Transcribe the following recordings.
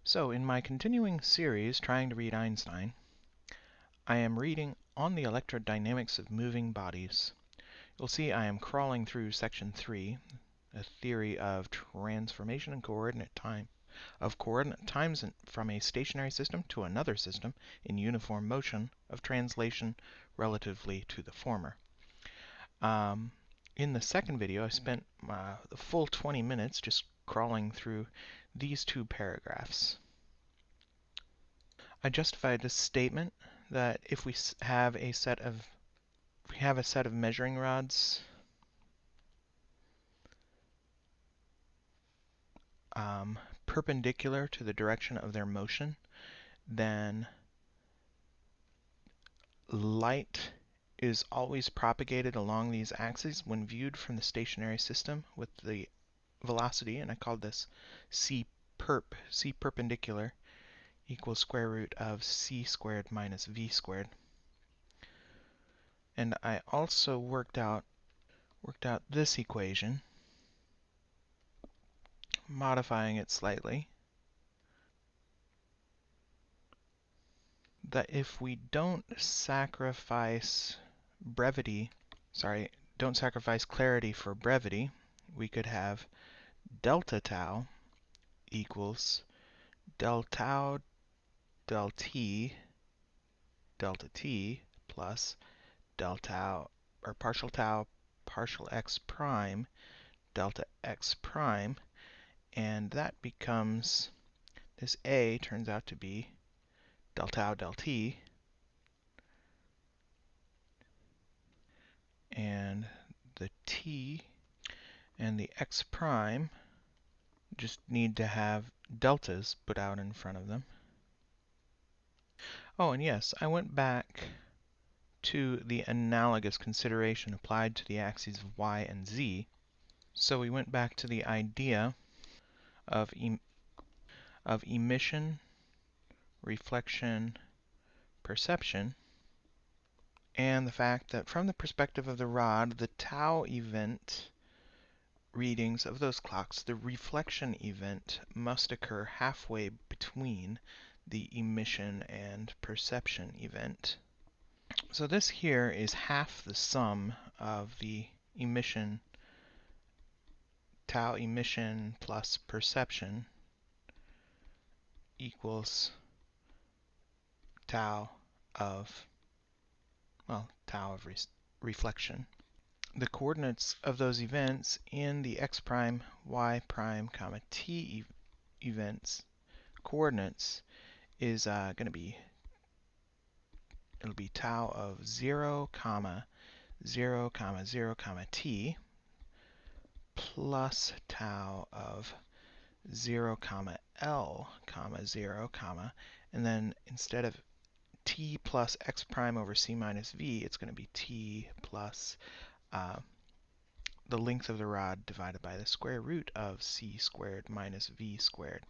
So, in my continuing series trying to read Einstein, I am reading on the electrodynamics of moving bodies. You'll see I am crawling through section 3, a theory of transformation and coordinate times from a stationary system to another system in uniform motion of translation relatively to the former. In the second video, I spent the full 20 minutes just crawling through these two paragraphs. I justified this statement that if we have a set of measuring rods perpendicular to the direction of their motion, then light is always propagated along these axes when viewed from the stationary system with the velocity, and I called this c perpendicular equals square root of c squared minus v squared. And I also worked out this equation, modifying it slightly, that if we don't sacrifice clarity for brevity, we could have delta tau equals del tau del t delta t plus del tau, or partial tau partial x prime delta x prime, and that becomes, this a turns out to be del tau del t, and the t and the x prime just need to have deltas put out in front of them. Oh, and yes, I went back to the analogous consideration applied to the axes of y and z. So we went back to the idea of emission, reflection, perception, and the fact that from the perspective of the rod, the tau event readings of those clocks, the reflection event must occur halfway between the emission and perception event. So this here is half the sum of the emission, tau emission plus perception equals tau of reflection. The coordinates of those events in the x prime, y prime, comma t events coordinates is going to be, it'll be tau of 0, 0, 0, t plus tau of 0, L, 0, and then instead of t plus x prime over c minus v, it's going to be t plus the length of the rod divided by the square root of c squared minus v squared.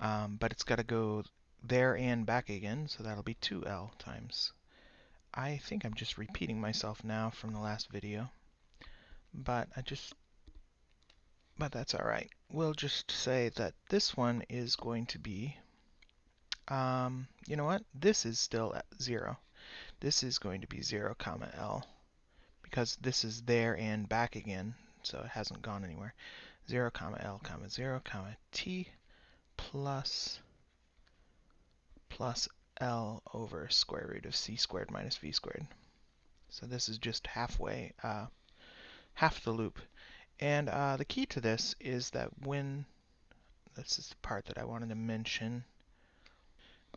But it's got to go there and back again, so that'll be 2L times. I think I'm just repeating myself now from the last video, but that's all right. We'll just say that this one is going to be, you know what? This is still at 0. This is going to be 0, L, because this is there and back again, so it hasn't gone anywhere. 0, L, 0, t plus L over square root of c squared minus v squared. So this is just halfway, half the loop. And the key to this is that this is the part that I wanted to mention,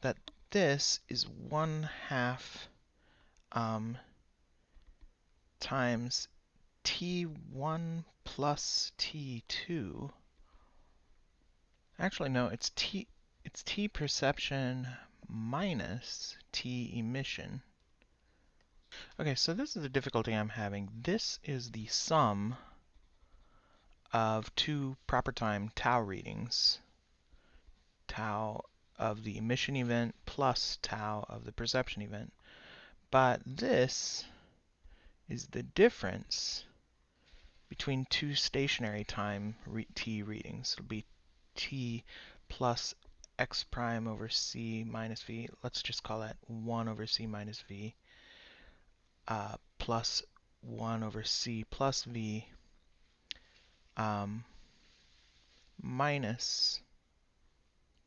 that this is 1/2 times t1 plus t2. Actually, no, it's t perception minus t emission. Okay, so this is the difficulty I'm having. This is the sum of two proper time tau readings, tau of the emission event plus tau of the perception event. But this is the difference between two stationary time t readings. It'll be t plus x prime over c minus v. Let's just call that 1 over c minus v plus 1 over c plus v minus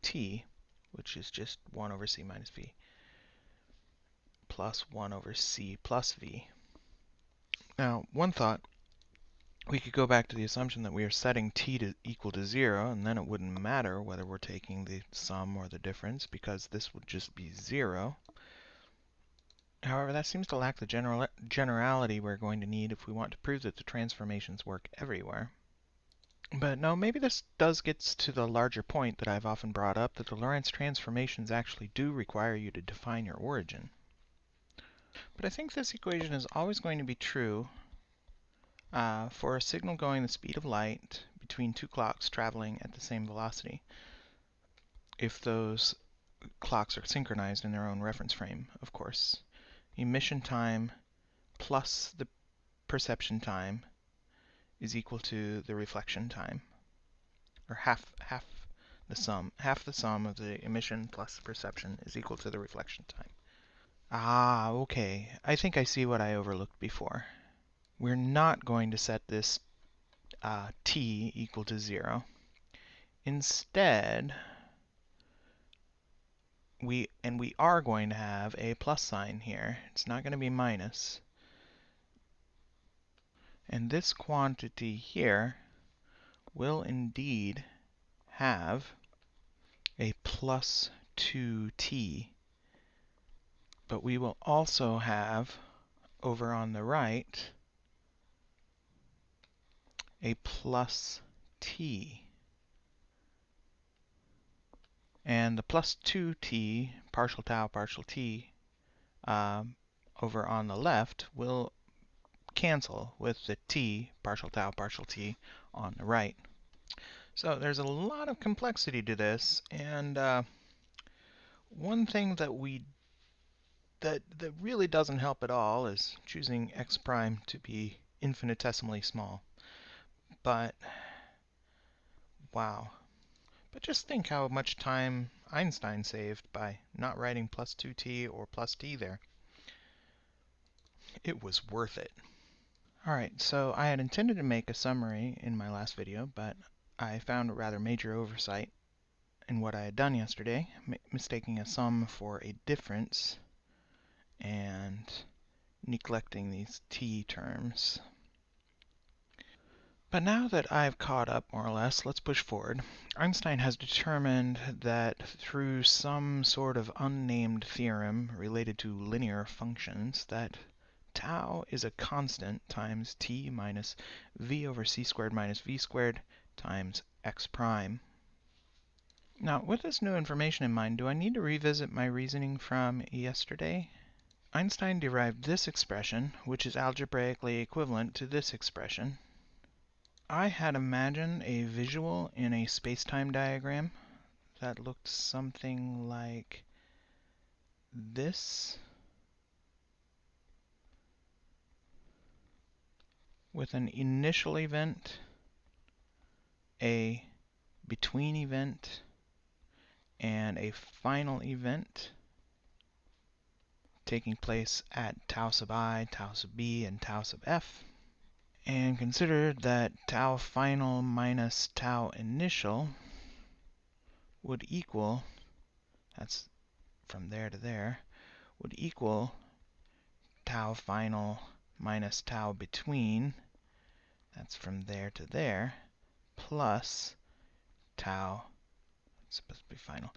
t, which is just 1 over c minus v, plus 1 over c plus v. Now, one thought, we could go back to the assumption that we are setting t to equal to 0, and then it wouldn't matter whether we're taking the sum or the difference, because this would just be 0. However, that seems to lack the generality we're going to need if we want to prove that the transformations work everywhere. But no, maybe this does get to the larger point that I've often brought up, that the Lorentz transformations actually do require you to define your origin. But I think this equation is always going to be true for a signal going the speed of light between two clocks traveling at the same velocity, if those clocks are synchronized in their own reference frame, of course. Emission time plus the perception time is equal to the reflection time, or half the sum of the emission plus the perception is equal to the reflection time. Ah, okay. I think I see what I overlooked before. We're not going to set this t equal to 0. Instead, we are going to have a plus sign here. It's not going to be minus. And this quantity here will indeed have a plus 2t. But we will also have, over on the right, a plus t. And the plus 2t, partial tau, partial t, over on the left will cancel with the t, partial tau, partial t, on the right. So there's a lot of complexity to this, and one thing that really doesn't help at all is choosing x prime to be infinitesimally small. But wow. But just think how much time Einstein saved by not writing plus 2t or plus t there. It was worth it. Alright, so I had intended to make a summary in my last video, but I found a rather major oversight in what I had done yesterday, mistaking a sum for a difference and neglecting these t terms. But now that I've caught up, more or less, let's push forward. Einstein has determined that through some sort of unnamed theorem related to linear functions, that tau is a constant times t minus v over c squared minus v squared times x prime. Now, with this new information in mind, do I need to revisit my reasoning from yesterday? Einstein derived this expression, which is algebraically equivalent to this expression. I had imagined a visual in a space-time diagram that looked something like this, with an initial event, a between event, and a final event taking place at tau sub I, tau sub b, and tau sub f. And consider that tau final minus tau initial would equal, that's from there to there, would equal tau final minus tau between, that's from there to there, plus tau, it's supposed to be final,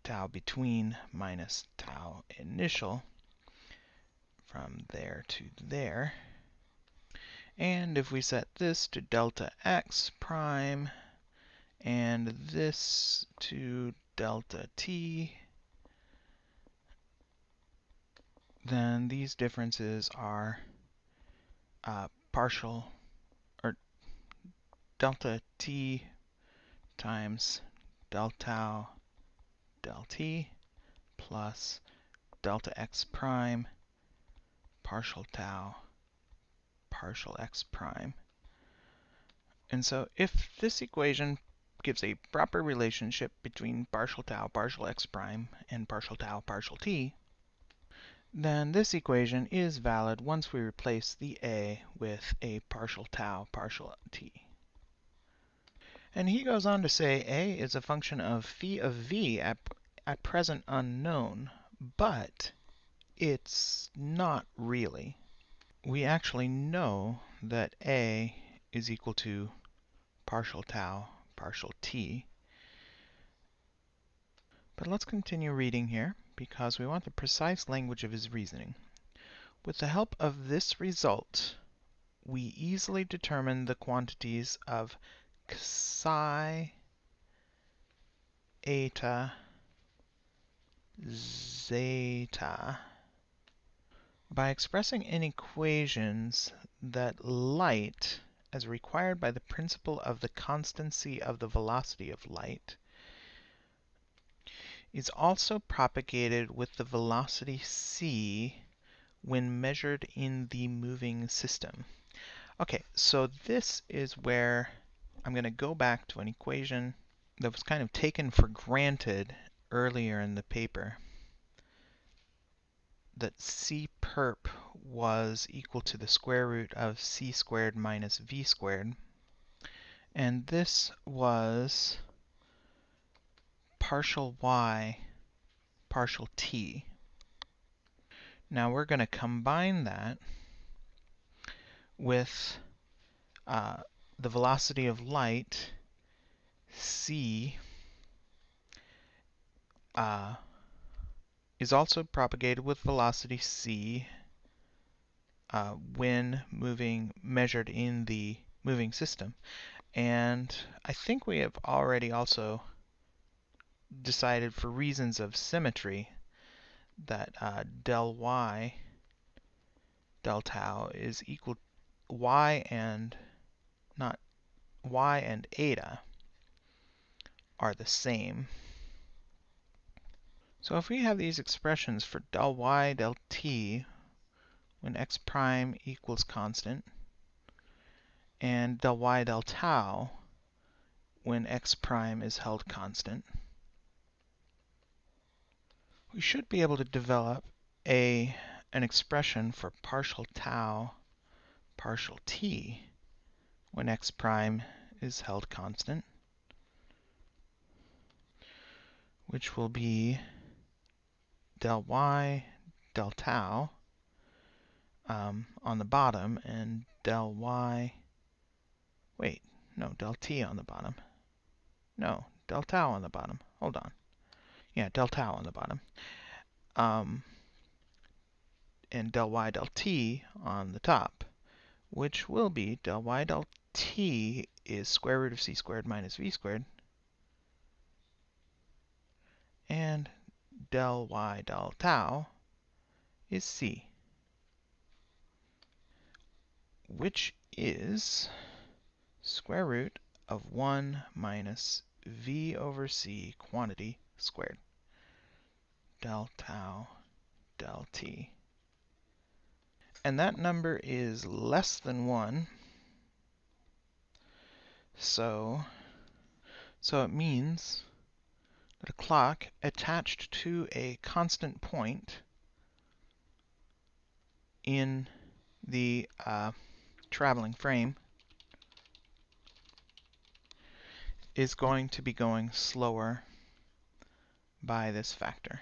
tau between minus tau initial, from there to there. And if we set this to delta x prime, and this to delta t, then these differences are partial, or delta t times del tau del t plus delta x prime partial tau partial x prime. And so if this equation gives a proper relationship between partial tau, partial x prime, and partial tau, partial t, then this equation is valid once we replace the a with a partial tau, partial t. And he goes on to say a is a function of phi of v at present unknown, but it's not really. We actually know that a is equal to partial tau, partial t. But let's continue reading here, because we want the precise language of his reasoning. With the help of this result, we easily determine the quantities of psi, eta, zeta by expressing in equations that light, as required by the principle of the constancy of the velocity of light, is also propagated with the velocity c when measured in the moving system. Okay, so this is where I'm going to go back to an equation that was kind of taken for granted earlier in the paper, that c perp was equal to the square root of c squared minus v squared. And this was partial y, partial t. Now we're going to combine that with the velocity of light, c, is also propagated with velocity c when measured in the moving system. And I think we have already also decided, for reasons of symmetry, that del y, del tau is equal y and eta are the same. So if we have these expressions for del y, del t when x prime equals constant, and del y, del tau when x prime is held constant, we should be able to develop an expression for partial tau, partial t when x prime is held constant, which will be del y, del tau on the bottom, and del t on the bottom. No, del tau on the bottom. Hold on. Yeah, del tau on the bottom. And del y, del t on the top, which will be del y, del t is square root of c squared minus v squared, and del y, del tau is c, which is square root of 1 minus v over c quantity squared, del tau, del t. And that number is less than 1, so it means that a clock attached to a constant point in the traveling frame is going to be going slower by this factor.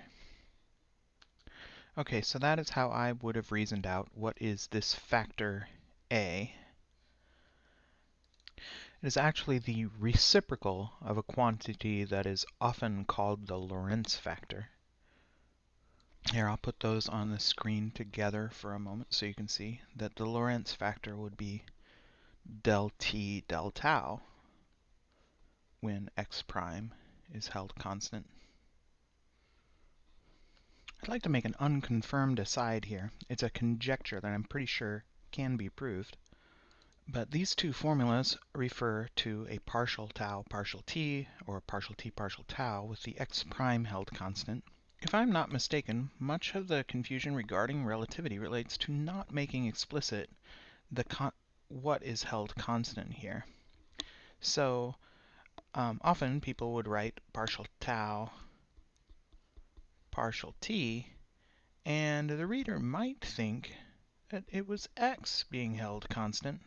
Okay, so that is how I would have reasoned out what is this factor A. It is actually the reciprocal of a quantity that is often called the Lorentz factor. Here, I'll put those on the screen together for a moment so you can see that the Lorentz factor would be del t, del tau when x prime is held constant. I'd like to make an unconfirmed aside here. It's a conjecture that I'm pretty sure can be proved. But these two formulas refer to a partial tau, partial t, or partial t, partial tau with the x prime held constant. If I'm not mistaken, much of the confusion regarding relativity relates to not making explicit what is held constant here. So often people would write partial tau, partial t, and the reader might think that it was x being held constant.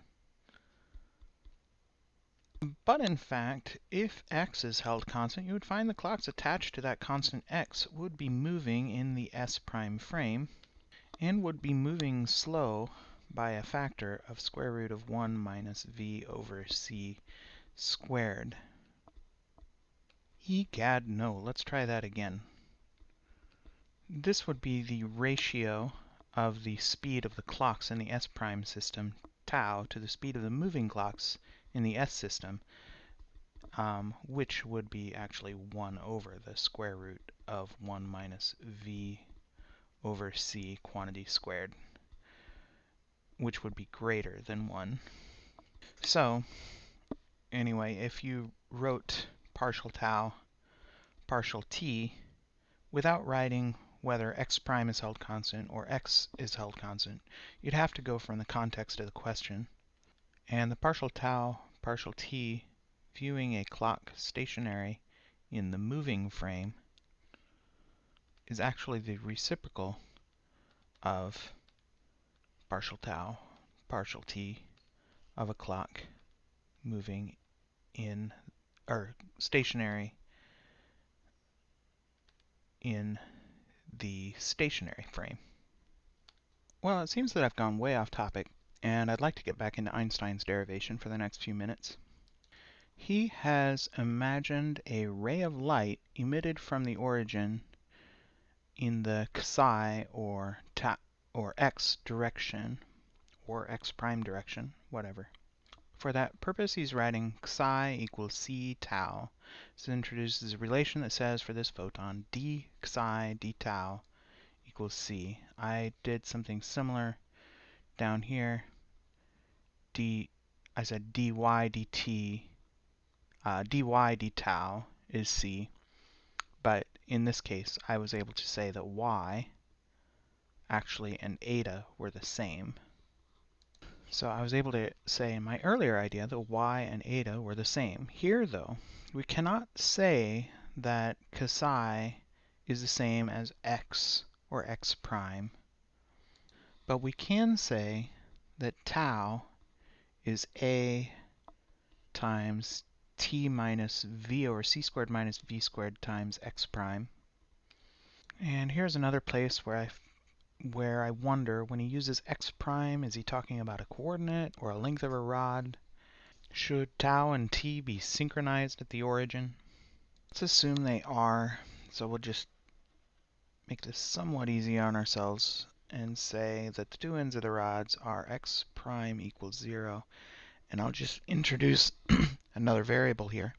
But in fact, if x is held constant, you would find the clocks attached to that constant x would be moving in the s prime frame and would be moving slow by a factor of square root of 1 minus v over c squared. Egad, no, let's try that again. This would be the ratio of the speed of the clocks in the s prime system, tau, to the speed of the moving clocks in the s system, which would be actually 1 over the square root of 1 minus v over c quantity squared, which would be greater than 1. So, anyway, if you wrote partial tau, partial t, without writing whether x prime is held constant or x is held constant, you'd have to go from the context of the question. And the partial tau, partial t, viewing a clock stationary in the moving frame is actually the reciprocal of partial tau, partial t of a clock moving in, or stationary in the stationary frame. Well, it seems that I've gone way off topic, and I'd like to get back into Einstein's derivation for the next few minutes. He has imagined a ray of light emitted from the origin in the psi or x direction, or x prime direction, whatever. For that purpose, he's writing psi equals c tau. This introduces a relation that says for this photon, d psi d tau equals c. I did something similar down here. I said dy dt, dy d tau is c, but in this case, I was able to say that y actually and eta were the same. So I was able to say in my earlier idea that y and eta were the same. Here, though, we cannot say that psi is the same as x or x prime, but we can say that tau is a times t minus v over c squared minus v squared times x prime. And here's another place where I wonder, when he uses x prime, is he talking about a coordinate or a length of a rod? Should tau and t be synchronized at the origin? Let's assume they are, so we'll just make this somewhat easy on ourselves and say that the two ends of the rods are x prime equals 0, and I'll just introduce another variable here,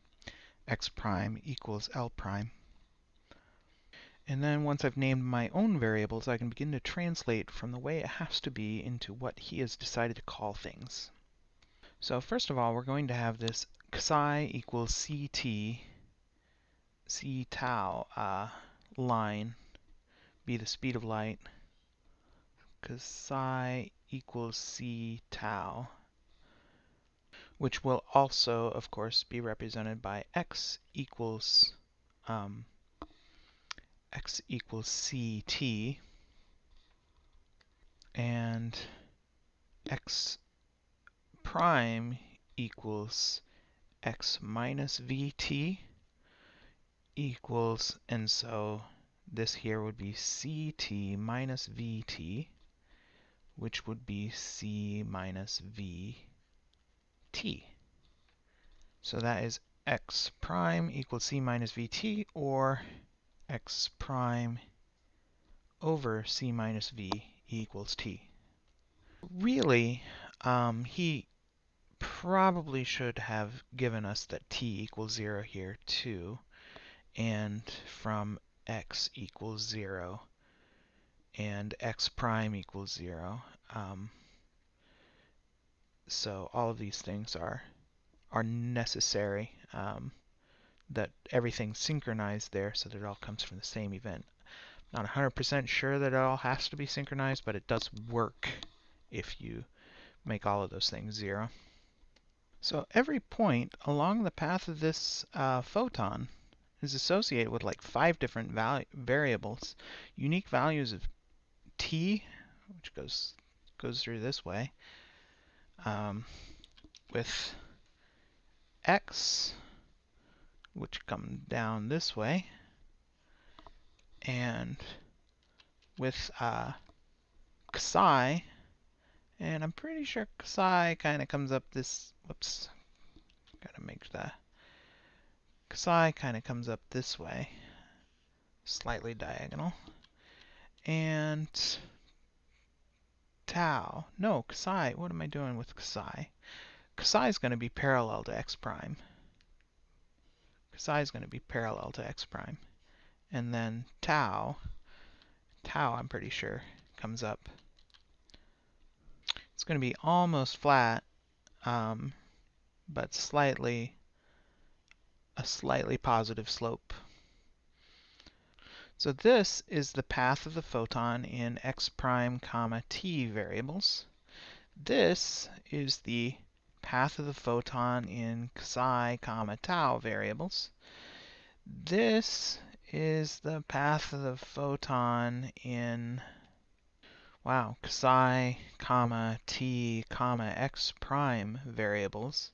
x prime equals L prime. And then once I've named my own variables, I can begin to translate from the way it has to be into what he has decided to call things. So first of all, we're going to have this psi equals ct, c tau line be the speed of light, psi equals c tau, which will also, of course, be represented by x equals ct, and x prime equals x minus vt equals, and so this here would be ct minus vt, which would be c minus vt. So that is x prime equals c minus vt, or x prime over c minus v equals t. Really, he probably should have given us that t equals 0 here too, and from x equals 0 and x prime equals 0. So all of these things are necessary, that everything's synchronized there so that it all comes from the same event. Not 100% sure that it all has to be synchronized, but it does work if you make all of those things 0. So every point along the path of this photon is associated with like 5 different variables, unique values of t, which goes through this way, with x, which come down this way, and with psi, and I'm pretty sure psi kind of comes up this, whoops, gotta make the, psi kind of comes up this way, slightly diagonal, and tau, no, psi, what am I doing with psi? Psi is going to be parallel to x prime. Psi is going to be parallel to x prime. And then tau I'm pretty sure comes up. It's going to be almost flat, but a slightly positive slope. So this is the path of the photon in x prime comma t variables. This is the path of the photon in psi comma tau variables. This is the path of the photon in, wow, psi comma t comma x prime variables.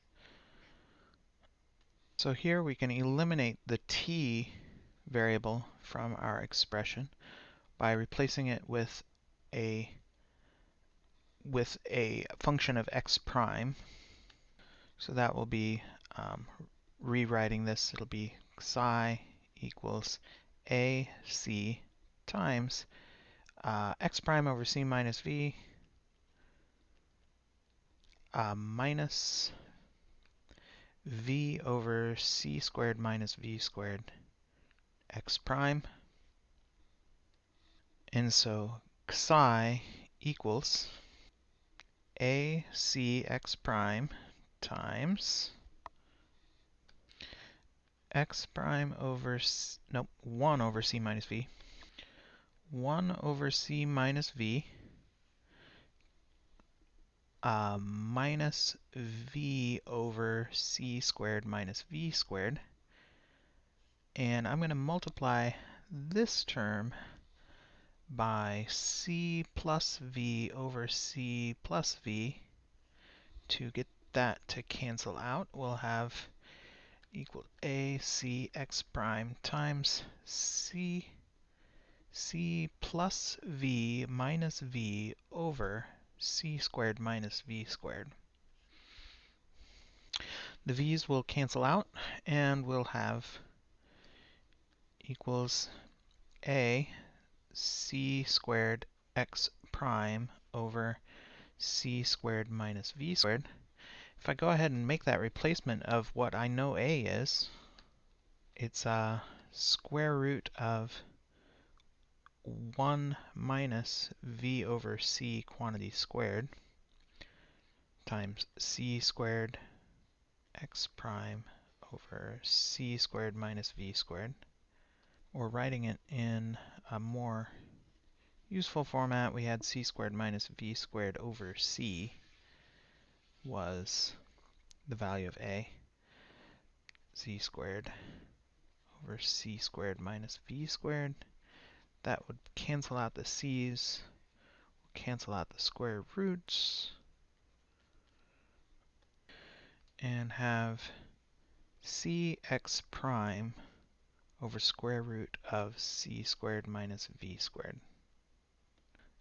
So here we can eliminate the t variable from our expression by replacing it with a function of x prime. So that will be, rewriting this, it'll be psi equals ac times x prime over c minus v minus v over c squared minus v squared x prime. And so psi equals ac x prime times x prime over, 1 over c minus v. 1 over c minus v minus v over c squared minus v squared. And I'm going to multiply this term by c plus v over c plus v. To get that to cancel out, we'll have equal ac x prime times c plus v minus v over c squared minus v squared. The v's will cancel out, and we'll have equals a c squared x prime over c squared minus v squared. If I go ahead and make that replacement of what I know a is, it's square root of 1 minus v over c quantity squared times c squared x prime over c squared minus v squared. Or writing it in a more useful format, we had c squared minus v squared over c was the value of a. C squared over c squared minus v squared. That would cancel out the c's, cancel out the square roots, and have cx prime over square root of c squared minus v squared.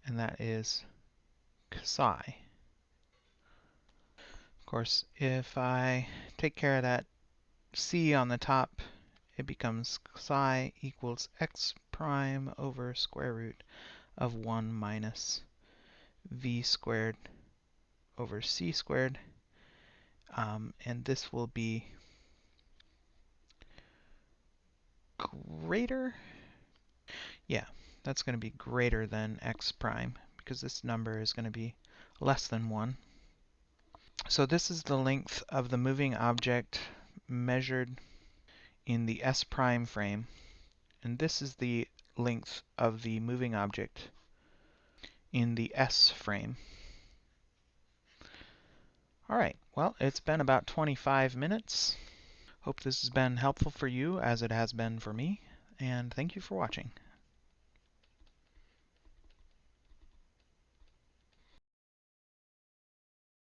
And that is psi. Of course, if I take care of that c on the top, it becomes psi equals x prime over square root of 1 minus v squared over c squared. And this will be greater? Yeah, that's going to be greater than x prime, because this number is going to be less than 1. So this is the length of the moving object measured in the s prime frame, and this is the length of the moving object in the s frame. All right. Well, it's been about 25 minutes. Hope this has been helpful for you as it has been for me, and thank you for watching.